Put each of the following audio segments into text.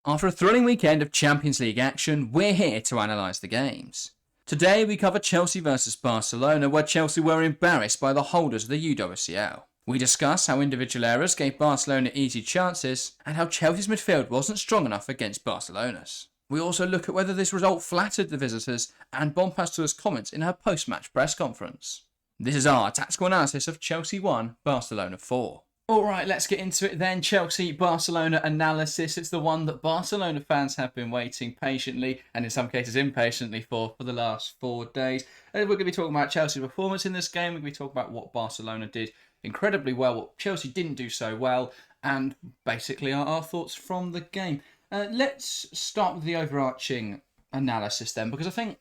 After a thrilling weekend of Champions League action, we're here to analyse the games. Today we cover Chelsea vs Barcelona, where Chelsea were embarrassed by the holders of the UWCL. We discuss how individual errors gave Barcelona easy chances, and how Chelsea's midfield wasn't strong enough against Barcelona's. We also look at whether this result flattered the visitors and Bompastor's comments in her post-match press conference. This is our tactical analysis of Chelsea 1, Barcelona 4. Alright, let's get into it then. Chelsea-Barcelona analysis. It's the one that Barcelona fans have been waiting patiently, and in some cases impatiently for the last 4 days. And we're going to be talking about Chelsea's performance in this game. We're going to be talking about what Barcelona did incredibly well, what Chelsea didn't do so well, and basically our thoughts from the game. Let's start with the overarching analysis then, because I think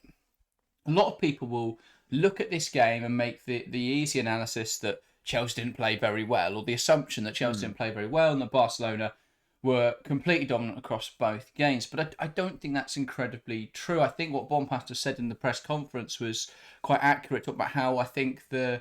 a lot of people will look at this game and make the easy analysis that Chelsea didn't play very well, or the assumption that Chelsea didn't play very well and that Barcelona were completely dominant across both games. But I don't think that's incredibly true. I think what Bompastor said in the press conference was quite accurate, talking about how I think the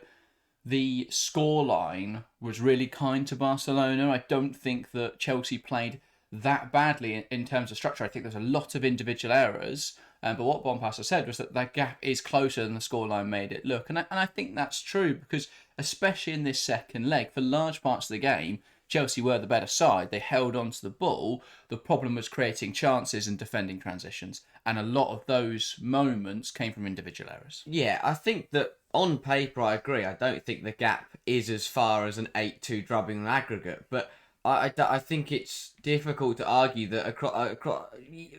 scoreline was really kind to Barcelona. I don't think that Chelsea played that badly in terms of structure. I think there's a lot of individual errors, but what Bompastor said was that gap is closer than the scoreline made it look. And I think that's true, because especially in this second leg, for large parts of the game, Chelsea were the better side. They held on to the ball. The problem was creating chances and defending transitions. And a lot of those moments came from individual errors. Yeah, I think that on paper, I agree. I don't think the gap is as far as an 8-2 drubbing on aggregate. But I think it's difficult to argue that across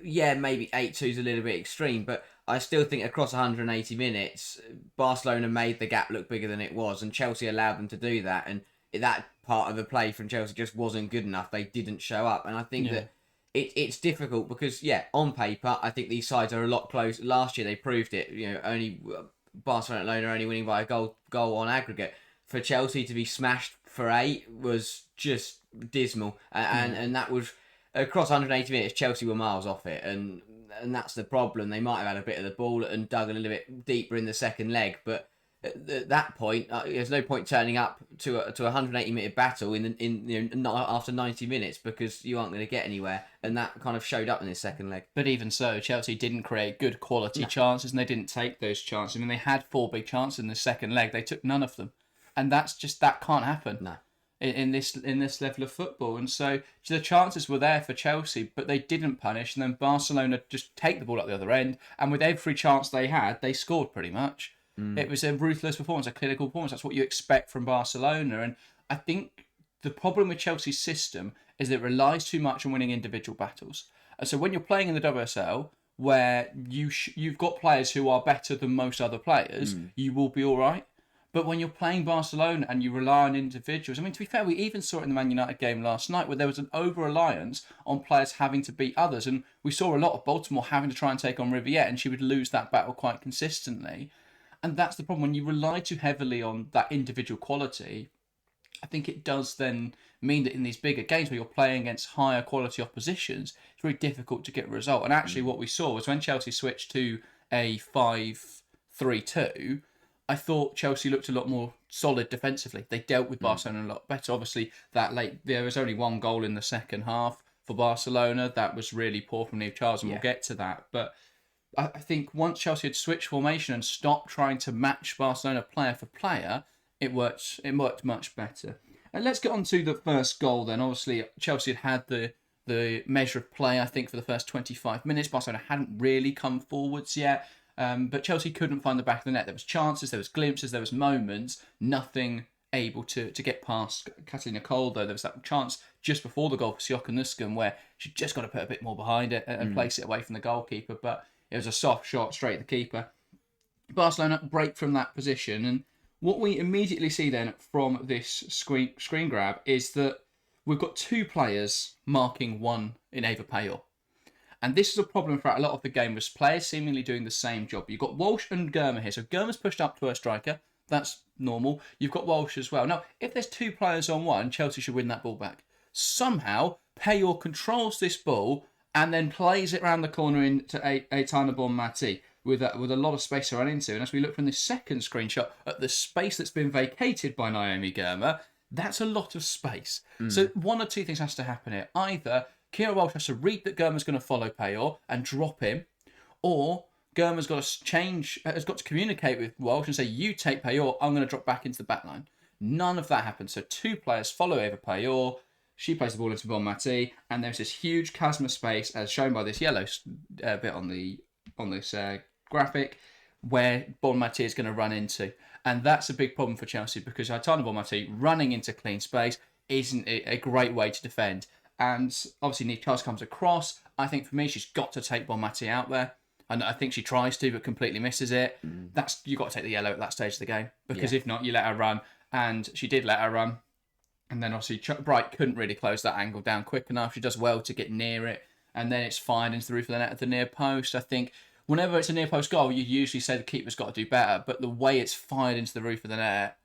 yeah, maybe 8-2 is a little bit extreme, but I still think across 180 minutes, Barcelona made the gap look bigger than it was, and Chelsea allowed them to do that. And that part of the play from Chelsea just wasn't good enough. They didn't show up, and I think that it's difficult because, yeah, on paper, I think these sides are a lot closer. Last year they proved it. You know, only Barcelona only winning by a goal on aggregate. For Chelsea to be smashed for 8 was just dismal, and that was across 180 minutes. Chelsea were miles off it, and that's the problem. They might have had a bit of the ball and dug a little bit deeper in the second leg, but at that point, there's no point turning up to a 180-minute battle after 90 minutes, because you aren't going to get anywhere, and that kind of showed up in the second leg. But even so, Chelsea didn't create good quality chances, and they didn't take those chances. I mean, they had 4 big chances in the second leg. They took none of them, and that can't happen. No. In this level of football. And so the chances were there for Chelsea, but they didn't punish, and then Barcelona just take the ball at the other end, and with every chance they had, they scored pretty much. It was a ruthless performance, a clinical performance. That's what you expect from Barcelona. And I think the problem with Chelsea's system is that it relies too much on winning individual battles. And so when you're playing in the WSL, where you've got players who are better than most other players, you will be all right. But when you're playing Barcelona and you rely on individuals, I mean, to be fair, we even saw it in the Man United game last night, where there was an over-reliance on players having to beat others. And we saw a lot of Baltimore having to try and take on Riviere, and she would lose that battle quite consistently. And that's the problem. When you rely too heavily on that individual quality, I think it does then mean that in these bigger games where you're playing against higher quality oppositions, it's very difficult to get a result. And actually what we saw was when Chelsea switched to a 5-3-2, I thought Chelsea looked a lot more solid defensively. They dealt with Barcelona a lot better. Obviously, there was only 1 goal in the second half for Barcelona. That was really poor from Niamh Charles, and we'll get to that. But I think once Chelsea had switched formation and stopped trying to match Barcelona player for player, it worked much better. And let's get on to the first goal then. Obviously, Chelsea had the measure of play, I think, for the first 25 minutes. Barcelona hadn't really come forwards yet. But Chelsea couldn't find the back of the net. There was chances, there was glimpses, there was moments, nothing able to get past Catalina Cole, though. There was that chance just before the goal for Siok and Nuskum where she just got to put a bit more behind it and place it away from the goalkeeper, but it was a soft shot straight at the keeper. Barcelona break from that position, and what we immediately see then from this screen grab is that we've got 2 players marking one in Eva Payot. And this is a problem for a lot of the game, with players seemingly doing the same job. You've got Walsh and Germer here. So Germer's pushed up to her striker. That's normal. You've got Walsh as well. Now, if there's 2 players on one, Chelsea should win that ball back. Somehow, Payot controls this ball and then plays it around the corner into Aitana Bonmati with a lot of space to run into. And as we look from this second screenshot at the space that's been vacated by Naomi Germer, that's a lot of space. So one or two things has to happen here. Either Kira Walsh has to read that Gurma's going to follow Payor and drop him, or Gurma's got to has got to communicate with Walsh and say, you take Payor, I'm going to drop back into the back line. None of that happens. So 2 players follow Eva Payor. She plays the ball into Bonmati, and there's this huge chasm of space, as shown by this yellow bit on this graphic, where Bonmati is going to run into. And that's a big problem for Chelsea, because Aitana Bonmati running into clean space isn't a great way to defend. And obviously, Niamh Charles comes across. I think for me, she's got to take Bonmati out there. And I think she tries to, but completely misses it. You've got to take the yellow at that stage of the game, because if not, you let her run. And she did let her run. And then obviously Bright couldn't really close that angle down quick enough. She does well to get near it. And then it's fired into the roof of the net at the near post. I think whenever it's a near post goal, you usually say the keeper's got to do better. But the way it's fired into the roof of the net,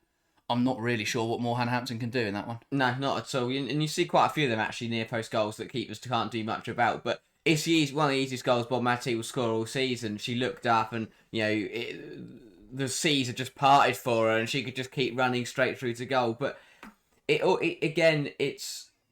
I'm not really sure what more Hampton can do in that one. No, not at all. And you see quite a few of them actually near post goals that keepers can't do much about. But it's one of the easiest goals Bonmati will score all season. She looked up and, the seas had just parted for her and she could just keep running straight through to goal. But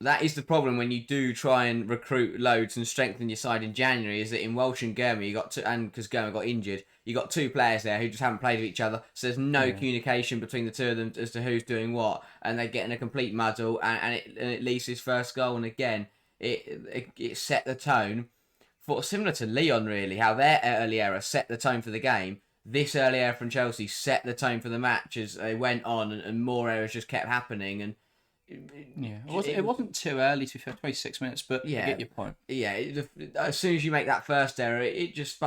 that is the problem when you do try and recruit loads and strengthen your side in January, is that in Welsh and Gurma, and because Gurma got injured, you got 2 players there who just haven't played with each other, so there's no communication between the 2 of them as to who's doing what, and they get in a complete muddle, and it leads to his first goal, and again, it set the tone, for similar to Lyon really, how their early error set the tone for the game. This early error from Chelsea set the tone for the match as they went on, and more errors just kept happening, and it wasn't too early to be fair, 26 minutes, but I get your point. Yeah, as soon as you make that first error, it just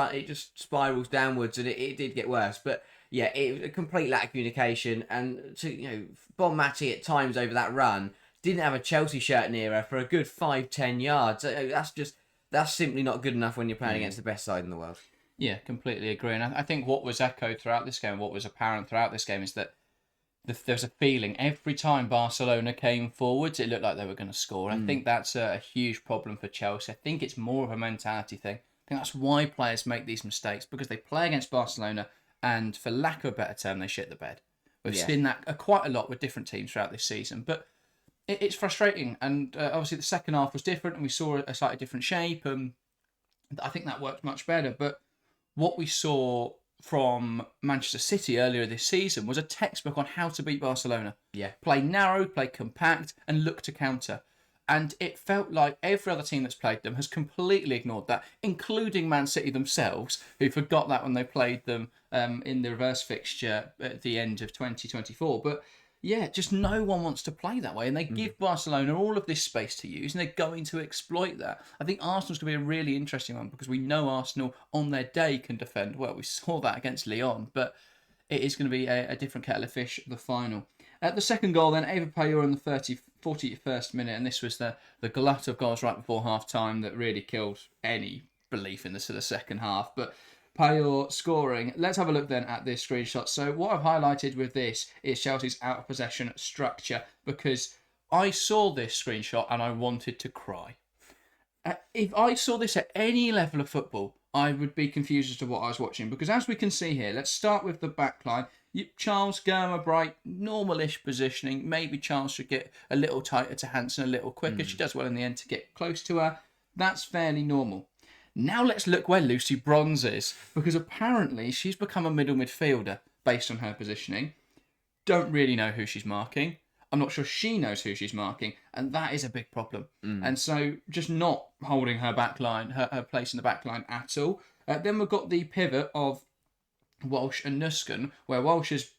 spirals downwards, and it did get worse. But yeah, it was a complete lack of communication, and Bonmati at times over that run didn't have a Chelsea shirt near her for a good 5-10 yards. That's simply not good enough when you're playing against the best side in the world. Yeah, completely agree. And I think what was echoed throughout this game, what was apparent throughout this game, is that there's a feeling every time Barcelona came forwards, it looked like they were going to score. And I think that's a huge problem for Chelsea. I think it's more of a mentality thing. I think that's why players make these mistakes, because they play against Barcelona and, for lack of a better term, they shit the bed. We've seen that quite a lot with different teams throughout this season. But it's frustrating. And obviously the second half was different and we saw a slightly different shape. And I think that worked much better. But what we saw from Manchester City earlier this season was a textbook on how to beat Barcelona. Yeah. Play narrow, play compact, and look to counter. And it felt like every other team that's played them has completely ignored that, including Man City themselves, who forgot that when they played them in the reverse fixture at the end of 2024. But yeah, just no one wants to play that way. And they give Barcelona all of this space to use, and they're going to exploit that. I think Arsenal's going to be a really interesting one, because we know Arsenal on their day can defend well. We saw that against Lyon, but it is going to be a different kettle of fish, the final. The second goal then, Eva Payor in the 41st minute, and this was the glut of goals right before half-time that really killed any belief in the second half. But Payor scoring. Let's have a look then at this screenshot. So what I've highlighted with this is Chelsea's out of possession structure, because I saw this screenshot and I wanted to cry. If I saw this at any level of football, I would be confused as to what I was watching, because as we can see here, let's start with the back line. Charles, Gurma, Bright, normal-ish positioning. Maybe Charles should get a little tighter to Hansen, a little quicker. She does well in the end to get close to her. That's fairly normal. Now let's look where Lucy Bronze is, because apparently she's become a middle midfielder based on her positioning. Don't really know who she's marking. I'm not sure she knows who she's marking, and that is a big problem. And so just not holding her back line, her place in the back line at all. Then we've got the pivot of Walsh and Nusken, where Walsh is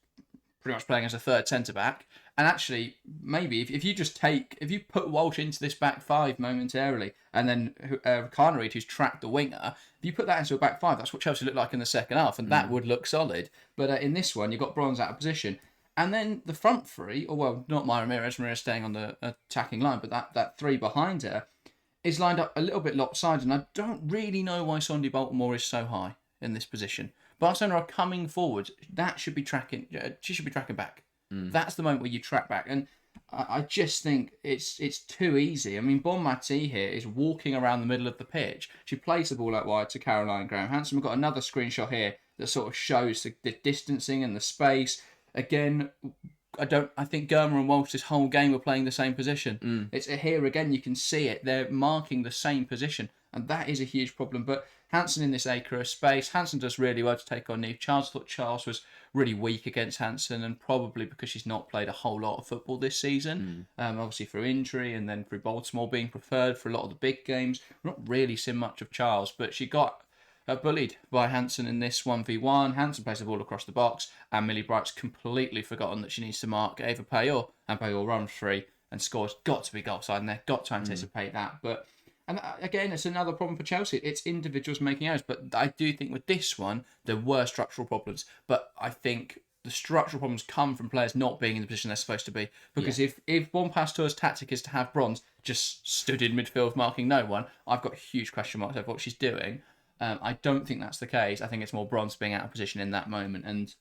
pretty much playing as a third centre-back. And actually, maybe if you put Walsh into this back five momentarily, and then Carnereid, who's tracked the winger, if you put that into a back five, that's what Chelsea looked like in the second half, and that would look solid. But in this one, you've got Bronze out of position. And then the front three, or well, not Myra Ramirez staying on the attacking line, but that three behind her is lined up a little bit lopsided. And I don't really know why Sondy Baltimore is so high in this position. Barcelona are coming forward. That should be tracking. She should be tracking back. That's the moment where you track back. And I just think it's too easy. I mean, Bonmati here is walking around the middle of the pitch. She plays the ball out wide to Caroline Graham Hansen. We've got another screenshot here that sort of shows the distancing and the space. Again, I think Germer and Walsh this whole game were playing the same position. It's here again. You can see it. They're marking the same position, and that is a huge problem. But Hansen in this acre of space, Hansen does really well to take on Neve Charles. I thought Charles was really weak against Hansen, and probably because she's not played a whole lot of football this season. Obviously through injury, and then through Baltimore being preferred for a lot of the big games. We're not really seen much of Charles, but she got bullied by Hansen in this 1v1. Hansen plays the ball across the box, and Millie Bright's completely forgotten that she needs to mark Ava Payor, and Payor runs free and scores. Got to be goal side, and they've got to anticipate that. But and again, it's another problem for Chelsea. It's individuals making errors, but I do think with this one there were structural problems. But I think the structural problems come from players not being in the position they're supposed to be. Because if Juan Pasteur's tactic is to have Bronze just stood in midfield marking no one, I've got huge question marks over what she's doing. I don't think that's the case. I think it's more Bronze being out of position in that moment. And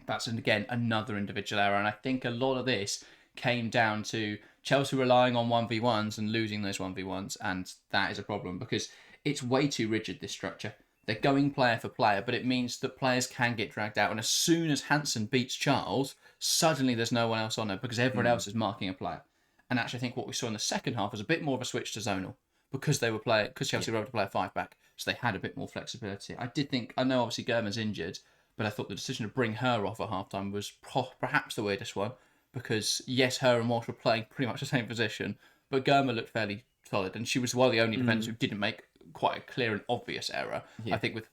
that's, again, another individual error. And I think a lot of this came down to Chelsea relying on 1v1s and losing those 1v1s. And that is a problem because it's way too rigid, this structure. They're going player for player, but it means that players can get dragged out. And as soon as Hansen beats Charles, suddenly there's no one else on her because everyone else is marking a player. And actually, I think what we saw in the second half was a bit more of a switch to zonal because Chelsea were able to play a 5-back. So they had a bit more flexibility. I know obviously Germer's injured, but I thought the decision to bring her off at halftime was perhaps the weirdest one because, yes, her and Walsh were playing pretty much the same position, but Germer looked fairly solid, and she was one of the only defenders who didn't make quite a clear and obvious error. I think with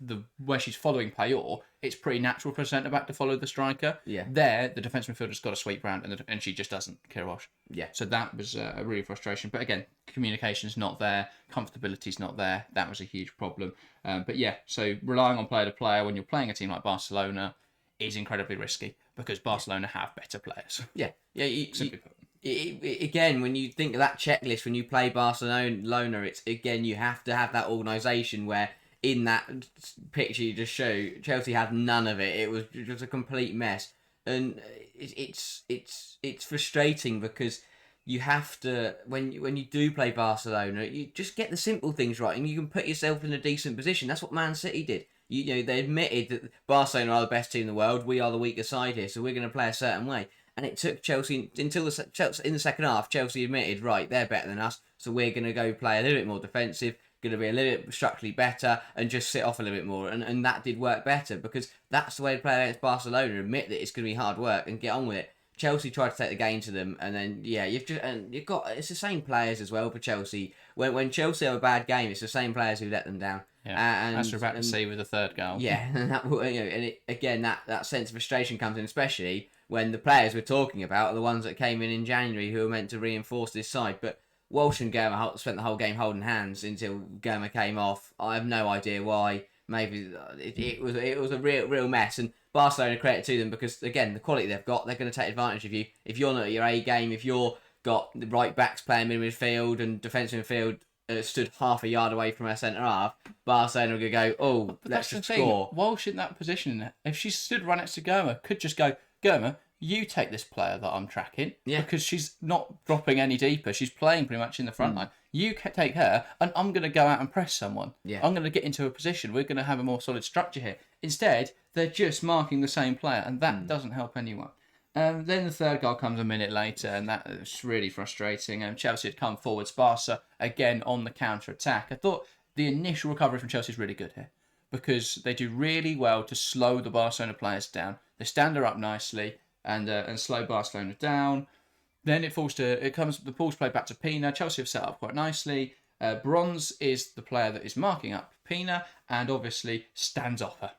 where she's following Payor, it's pretty natural for a centre-back to follow the striker. There, the defence midfielder's got a sweep round, and she just doesn't, Kira Walsh. So that was a real frustration. But again, communication's not there, comfortability's not there. That was a huge problem. So relying on player to player when you're playing a team like Barcelona is incredibly risky because Barcelona have better players. Again, when you think of that checklist, when you play Barcelona, it's again you have to have that organisation where in that picture you just show Chelsea had none of it. It was just a complete mess, and it's frustrating because you have to when you do play Barcelona, you just get the simple things right, and you can put yourself in a decent position. That's what Man City did. You know, they admitted that Barcelona are the best team in the world. We are the weaker side here, so we're going to play a certain way. And it took Chelsea until in the second half, Chelsea admitted, right, they're better than us, so we're going to go play a little bit more defensive, going to be a little bit structurally better, and just sit off a little bit more. And that did work better because that's the way to play against Barcelona. Admit that it's going to be hard work and get on with it. Chelsea tried to take the game to them, and then it's the same players as well for Chelsea. When Chelsea have a bad game, it's the same players who let them down. As we're about to see with the third goal. That sense of frustration comes in, especially when the players we're talking about are the ones that came in January who were meant to reinforce this side. But Walsh and Germer spent the whole game holding hands until Germer came off. I have no idea why. Maybe it was a real mess, and Barcelona credit to them because again the quality they've got, they're going to take advantage of you. If you're not at your A game, if you're got the right backs playing in midfield and defensive midfield stood half a yard away from her centre half, Barcelona are going to go, let's just score. Walsh in that position, if she stood right next to Germer, could just go, Germer, you take this player that I'm tracking because she's not dropping any deeper. She's playing pretty much in the front line. You take her, and I'm going to go out and press someone. I'm going to get into a position. We're going to have a more solid structure here. Instead, they're just marking the same player, and that doesn't help anyone. Then the third goal comes a minute later, and that was really frustrating. Chelsea had come forwards. Barca, again, on the counter-attack. I thought the initial recovery from Chelsea is really good here because they do really well to slow the Barcelona players down. They stand her up nicely and slow Barcelona down. Then the ball's played back to Pina. Chelsea have set up quite nicely. Bronze is the player that is marking up Pina and obviously stands off her.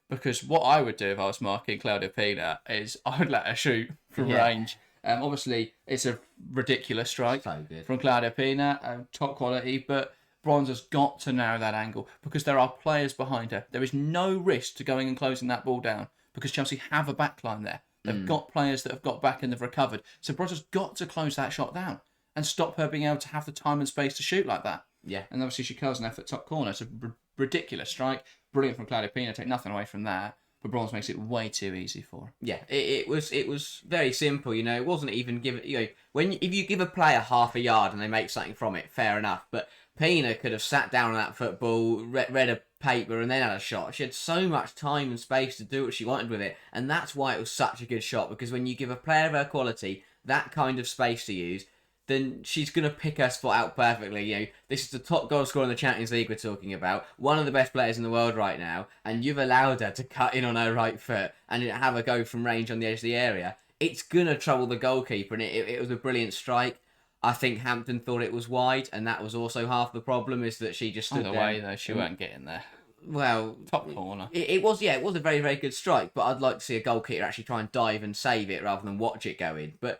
Because what I would do if I was marking Claudia Pina is I would let her shoot from range. Obviously, it's a ridiculous strike from Claudia Pina, top quality, but Bronze has got to narrow that angle because there are players behind her. There is no risk to going and closing that ball down because Chelsea have a backline there. They've got players that have got back and they've recovered. So Bronze has got to close that shot down and stop her being able to have the time and space to shoot like that. And obviously she curls an effort top corner. It's a ridiculous strike. Brilliant from Claudia Pina. Take nothing away from that. But Bronze makes it way too easy for her. It was very simple. It wasn't even given. If you give a player half a yard and they make something from it, fair enough. But Pina could have sat down on that football, read a paper and then had a shot. She had so much time and space to do what she wanted with it, and that's why it was such a good shot, because when you give a player of her quality that kind of space to use, then she's going to pick her spot out perfectly. This is the top goal scorer in the Champions League we're talking about, one of the best players in the world right now, and you've allowed her to cut in on her right foot and have her go from range on the edge of the area. It's going to trouble the goalkeeper, and it was a brilliant strike. I think Hampton thought it was wide, and that was also half the problem, is that she just stood Either there. way, though, she weren't getting there. Well, top corner. It was a very, very good strike, but I'd like to see a goalkeeper actually try and dive and save it rather than watch it go in. But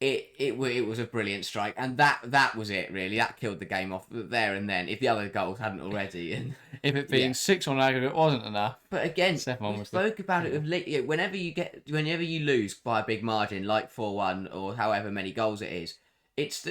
it was a brilliant strike, and that was it, really. That killed the game off there and then, if the other goals hadn't already. And if it being 6-1 aggregate wasn't enough. But again, 7-1 we spoke about it. Whenever you lose by a big margin, like 4-1 or however many goals it is, it's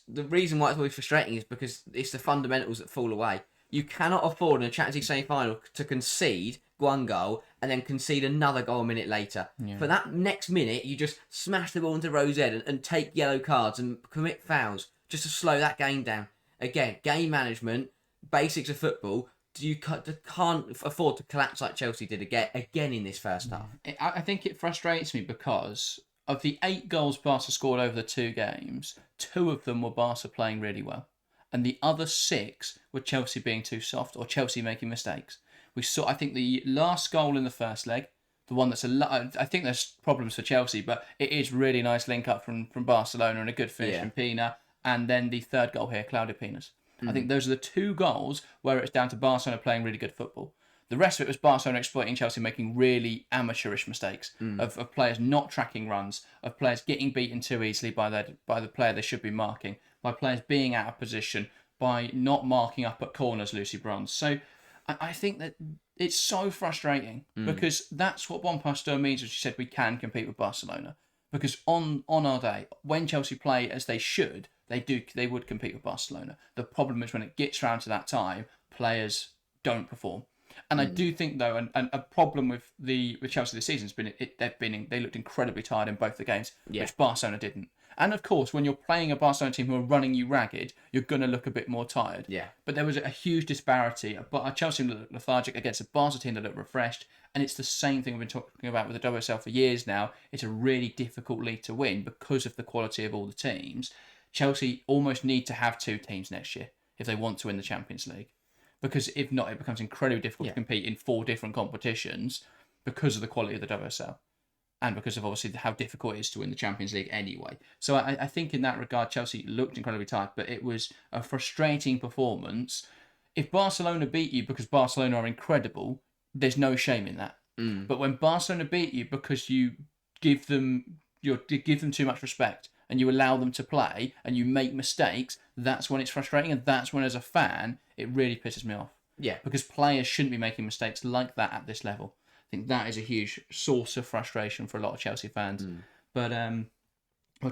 the reason why it's always frustrating is because it's the fundamentals that fall away. You cannot afford in a Champions League semi-final to concede one goal and then concede another goal a minute later. Yeah. For that next minute, you just smash the ball into Rose Ed and take yellow cards and commit fouls just to slow that game down. Again, game management, basics of football. You can't afford to collapse like Chelsea did again in this first half. I think it frustrates me because of the 8 goals Barca scored over the 2 games, 2 of them were Barca playing really well. And the other 6 were Chelsea being too soft or Chelsea making mistakes. I think the last goal in the first leg, the one that's I think there's problems for Chelsea, but it is really nice link up from Barcelona and a good finish from Pina. And then the third goal here, Claudia Pina's. I think those are the 2 goals where it's down to Barcelona playing really good football. The rest of it was Barcelona exploiting Chelsea making really amateurish mistakes of players not tracking runs, of players getting beaten too easily by the player they should be marking, by players being out of position, by not marking up at corners, Lucy Bronze. So I think that it's so frustrating because that's what Bon Pasteur means when she said we can compete with Barcelona. Because on our day, when Chelsea play as they should, they would compete with Barcelona. The problem is when it gets round to that time, players don't perform. And I do think though, and a problem with Chelsea this season has been they looked incredibly tired in both the games, which Barcelona didn't. And of course, when you're playing a Barcelona team who are running you ragged, you're going to look a bit more tired. Yeah. But there was a huge disparity. A Chelsea team that looked lethargic against a Barca team that looked refreshed. And it's the same thing we've been talking about with the WSL for years now. It's a really difficult league to win because of the quality of all the teams. Chelsea almost need to have 2 teams next year if they want to win the Champions League. Because if not, it becomes incredibly difficult to compete in 4 different competitions because of the quality of the WSL. And because of obviously how difficult it is to win the Champions League anyway. So I think in that regard, Chelsea looked incredibly tight, but it was a frustrating performance. If Barcelona beat you because Barcelona are incredible, there's no shame in that. But when Barcelona beat you because you give them too much respect and you allow them to play and you make mistakes, that's when it's frustrating, and that's when, as a fan, it really pisses me off. Yeah. Because players shouldn't be making mistakes like that at this level. I think that is a huge source of frustration for a lot of Chelsea fans. But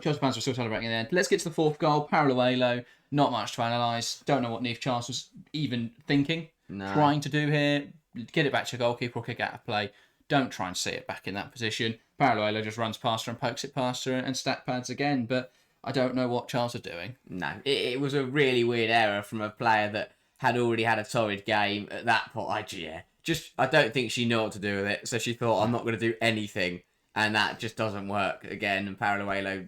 Chelsea fans are still celebrating in the end. Let's get to the 4th goal. Parallelo. Not much to analyse. Don't know what Niamh Charles was even thinking, trying to do here. Get it back to your goalkeeper or kick out of play. Don't try and see it back in that position. Parallelo just runs past her and pokes it past her and stack pads again. But I don't know what Charles are doing. No, it was a really weird error from a player that had already had a torrid game at that point. I don't think she knew what to do with it, so she thought, I'm not going to do anything, and that just doesn't work again. And Parallelo,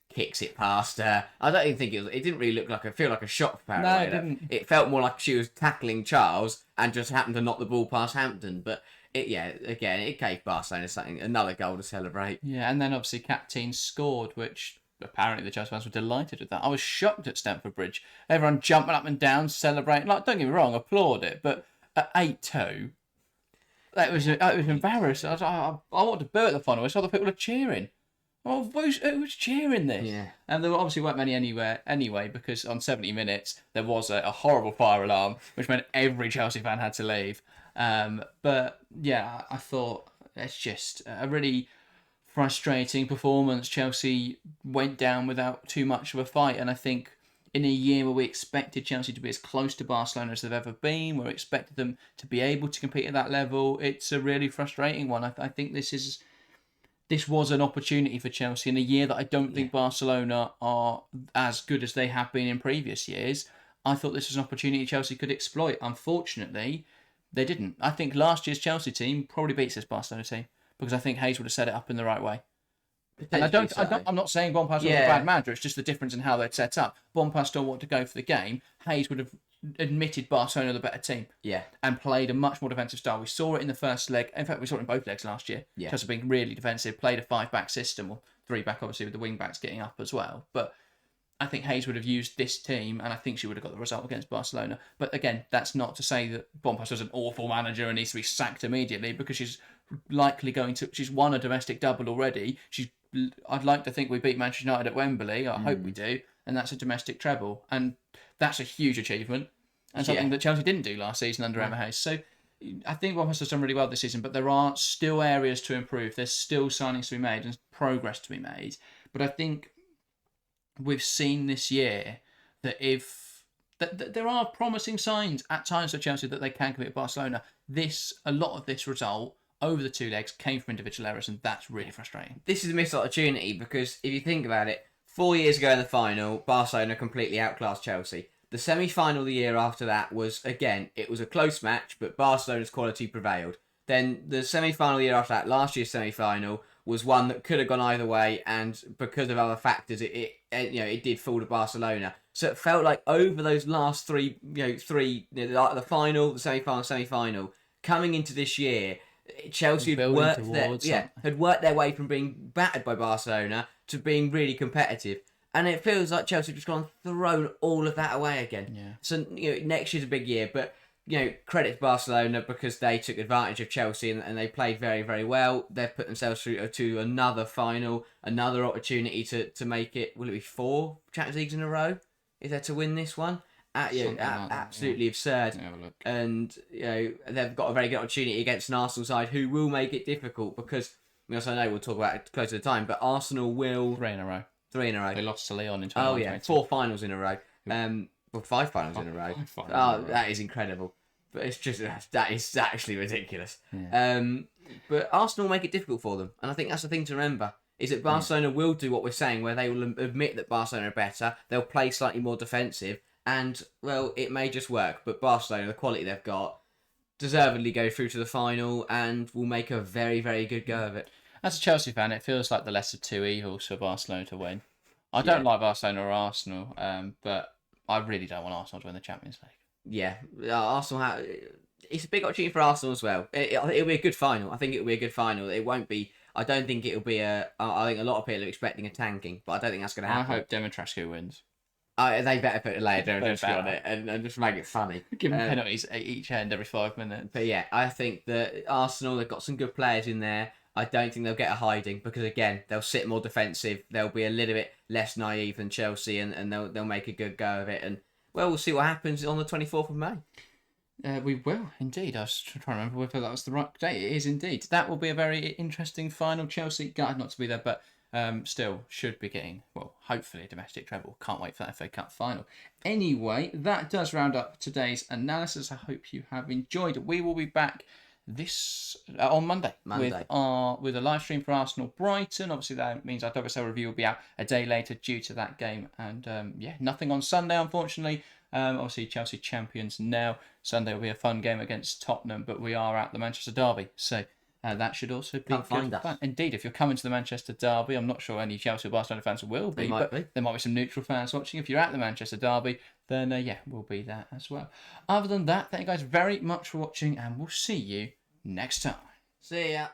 kicks it past her. I don't even think it didn't really feel like a shot for Parallelo. No, it didn't. It felt more like she was tackling Charles and just happened to knock the ball past Hampton. But it gave Barcelona another goal to celebrate. Yeah, and then obviously Captain scored, which apparently the Chelsea fans were delighted with that. I was shocked at Stamford Bridge. Everyone jumping up and down, celebrating. Don't get me wrong, applaud it, but at 8-2, it was embarrassing. I wanted to boo at the final. I saw the people are cheering. Oh, who's cheering this? Yeah. And there obviously weren't many anywhere anyway, because on 70 minutes there was a horrible fire alarm, which meant every Chelsea fan had to leave. But yeah, I thought it's just a really frustrating performance. Chelsea went down without too much of a fight, and I think in a year where we expected Chelsea to be as close to Barcelona as they've ever been, where we expected them to be able to compete at that level, it's a really frustrating one. I think this was an opportunity for Chelsea in a year that I don't think Barcelona are as good as they have been in previous years. I thought this was an opportunity Chelsea could exploit. Unfortunately, they didn't. I think last year's Chelsea team probably beats this Barcelona team because I think Hayes would have set it up in the right way. And I'm not saying Bonpas was a bad manager. It's just the difference in how they'd set up. Bonpas still wanted to go for the game. Hayes would have admitted Barcelona the better team. Yeah. And played a much more defensive style. We saw it in the first leg. In fact, we saw it in both legs last year. Yeah. Chelsea being really defensive, played a 5-back system, or 3-back obviously with the wing-backs getting up as well. But I think Hayes would have used this team, and I think she would have got the result against Barcelona. But again, that's not to say that Bonpas was an awful manager and needs to be sacked immediately, because she's likely she's won a domestic double already. I'd like to think we beat Manchester United at Wembley. I hope we do, and that's a domestic treble, and that's a huge achievement, and something that Chelsea didn't do last season under Emma Hayes. So I think Bonpas has done really well this season, but there are still areas to improve. There's still signings to be made and progress to be made. But I think we've seen this year that there are promising signs at times for Chelsea that they can compete with Barcelona. A lot of this result over the 2 legs came from individual errors, and that's really frustrating. This is a missed opportunity because if you think about it, 4 years ago in the final, Barcelona completely outclassed Chelsea. The semi-final the year after that was, again, it was a close match, but Barcelona's quality prevailed. Then the semi-final year after that, last year's semi-final, was one that could have gone either way, and because of other factors, it did fall to Barcelona. So it felt like over those last the final, the semi-final, coming into this year, Chelsea had worked their way from being battered by Barcelona to being really competitive. And it feels like Chelsea have just gone and thrown all of that away again. Yeah. So next year's a big year, but credit to Barcelona because they took advantage of Chelsea and they played very, very well. They've put themselves through to another final, another opportunity to make it. Will it be 4 Champions Leagues in a row? Is there to win this one? Absolutely absurd. And they've got a very good opportunity against an Arsenal side who will make it difficult because, as I know we'll talk about it close to the time, but Arsenal will 3 in a row. 3 in a row. They lost to Lyon in 2020. Oh yeah, 4 finals in a row. 5 finals in a row. That is incredible. But it's just that is actually ridiculous. Yeah. But Arsenal will make it difficult for them, and I think that's the thing to remember. Is that Barcelona will do what we're saying, where they will admit that Barcelona are better. They'll play slightly more defensive. And, well, it may just work, but Barcelona, the quality they've got, deservedly go through to the final and will make a very, very good go of it. As a Chelsea fan, it feels like the lesser of 2 evils for Barcelona to win. I don't like Barcelona or Arsenal, but I really don't want Arsenal to win the Champions League. Yeah, Arsenal it's a big opportunity for Arsenal as well. It'll be a good final. I think it'll be a good final. It won't be... I don't think it'll be I think a lot of people are expecting a tanking, but I don't think that's going to happen. I hope Demetrascu wins. They better put a layer on it and just make it funny. Give them penalties at each end every 5 minutes. But yeah, I think that Arsenal, they've got some good players in there. I don't think they'll get a hiding because, again, they'll sit more defensive. They'll be a little bit less naive than Chelsea and they'll make a good go of it. And, well, we'll see what happens on the 24th of May. We will, indeed. I was trying to remember whether that was the right date. It is indeed. That will be a very interesting final. Chelsea, gutted not to be there, but still should be getting, well, hopefully a domestic treble. Can't wait for that FA Cup final. Anyway, that does round up today's analysis. I hope you have enjoyed it. We will be back on Monday. With a live stream for Arsenal Brighton. Obviously that means our UWCL review will be out a day later due to that game, and nothing on Sunday unfortunately. Obviously Chelsea champions now. Sunday will be a fun game against Tottenham, but we are at the Manchester derby, so that should also be good fun. Indeed, if you're coming to the Manchester derby, I'm not sure any Chelsea or Barcelona fans will be, but there might be some neutral fans watching. If you're at the Manchester derby, then we'll be there as well. Other than that, thank you guys very much for watching, and we'll see you next time. See ya.